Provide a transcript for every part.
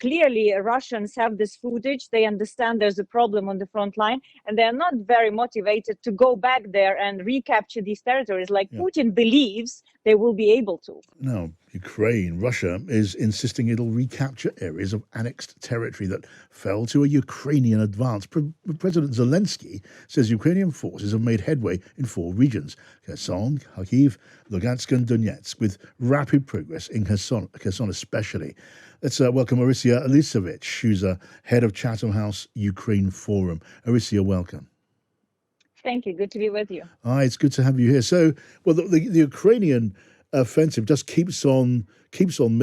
clearly Russians have this footage. They understand there's a problem on the front line, and they're not very motivated to go back there and recapture these territories like Putin believes they will be able to. Now, Russia is insisting it'll recapture areas of annexed territory that fell to a Ukrainian advance. President Zelensky says Ukrainian forces have made headway in 4 regions: Kherson, Kharkiv, Lugansk and Donetsk, with rapid progress in Kherson especially. Let's welcome Orysia Lutsevych, who's head of Chatham House Ukraine Forum. Orysia, welcome. Thank you. Good to be with you. Hi, it's good to have you here. So, well, the Ukrainian offensive just keeps on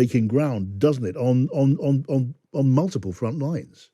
making ground, doesn't it, on multiple front lines?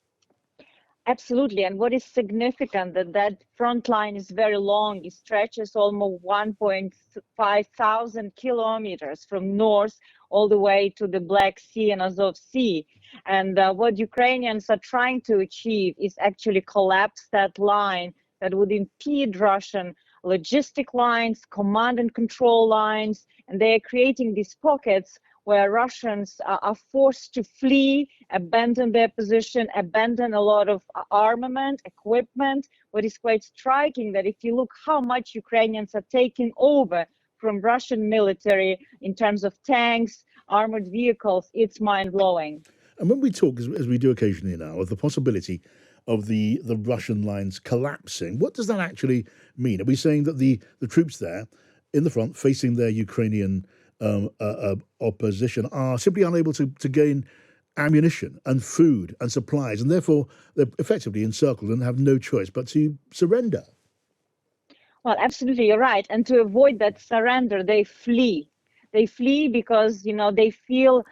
Absolutely. And what is significant that front line is very long. It stretches almost 1.5 thousand kilometers from north all the way to the Black Sea and Azov Sea. And what Ukrainians are trying to achieve is actually collapse that line that would impede Russian logistic lines, command and control lines, and they are creating these pockets where Russians are forced to flee, abandon their position, abandon a lot of armament, equipment. What is quite striking that if you look how much Ukrainians are taking over from Russian military in terms of tanks, armored vehicles, it's mind-blowing. And when we talk, as we do occasionally now, of the possibility of the Russian lines collapsing, what does that actually mean? Are we saying that the troops there in the front facing their Ukrainian opposition are simply unable to gain ammunition and food and supplies, and therefore they're effectively encircled and have no choice but to surrender? Well, absolutely, you're right. And to avoid that surrender, they flee. They flee because, they feel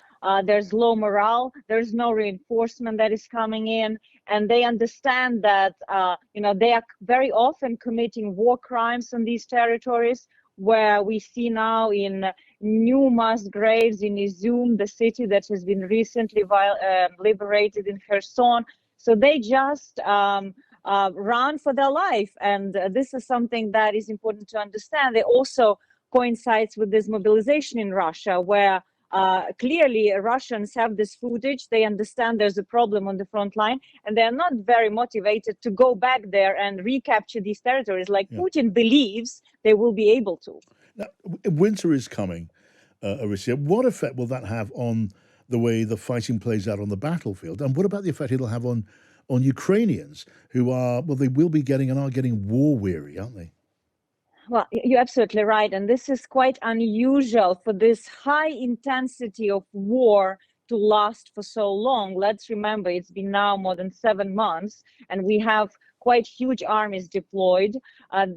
there's low morale, there's no reinforcement that is coming in, and they understand that, they are very often committing war crimes on these territories, where we see now in new mass graves in Izum, the city that has been recently liberated in Kherson. So they just run for their life. And this is something that is important to understand. It also coincides with this mobilization in Russia, where clearly Russians have this footage. They understand there's a problem on the front line, and they're not very motivated to go back there and recapture these territories like Putin believes they will be able to. Now, winter is coming, Orysia. What effect will that have on the way the fighting plays out on the battlefield? And what about the effect it'll have on Ukrainians who they will be getting and are getting war weary, aren't they? Well, you're absolutely right. And this is quite unusual for this high intensity of war to last for so long. Let's remember, it's been now more than 7 months, and we have quite huge armies deployed.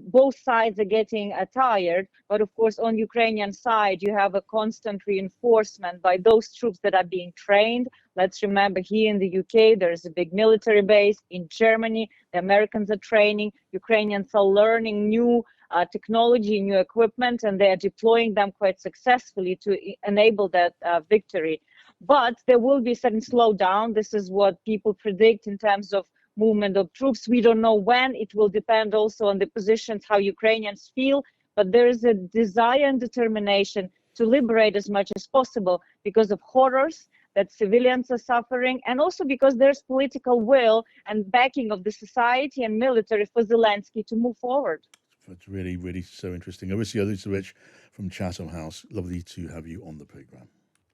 Both sides are getting tired, but of course, on Ukrainian side, you have a constant reinforcement by those troops that are being trained. Let's remember, here in the UK, there's a big military base. In Germany, the Americans are training. Ukrainians are learning new technology, new equipment, and they are deploying them quite successfully to enable that victory. But there will be a certain slowdown. This is what people predict in terms of movement of troops. We don't know when. It will depend also on the positions, how Ukrainians feel. But there is a desire and determination to liberate as much as possible because of horrors that civilians are suffering, and also because there's political will and backing of the society and military for Zelensky to move forward. It's really, really so interesting. Orysia Lutsevych from Chatham House. Lovely to have you on the programme.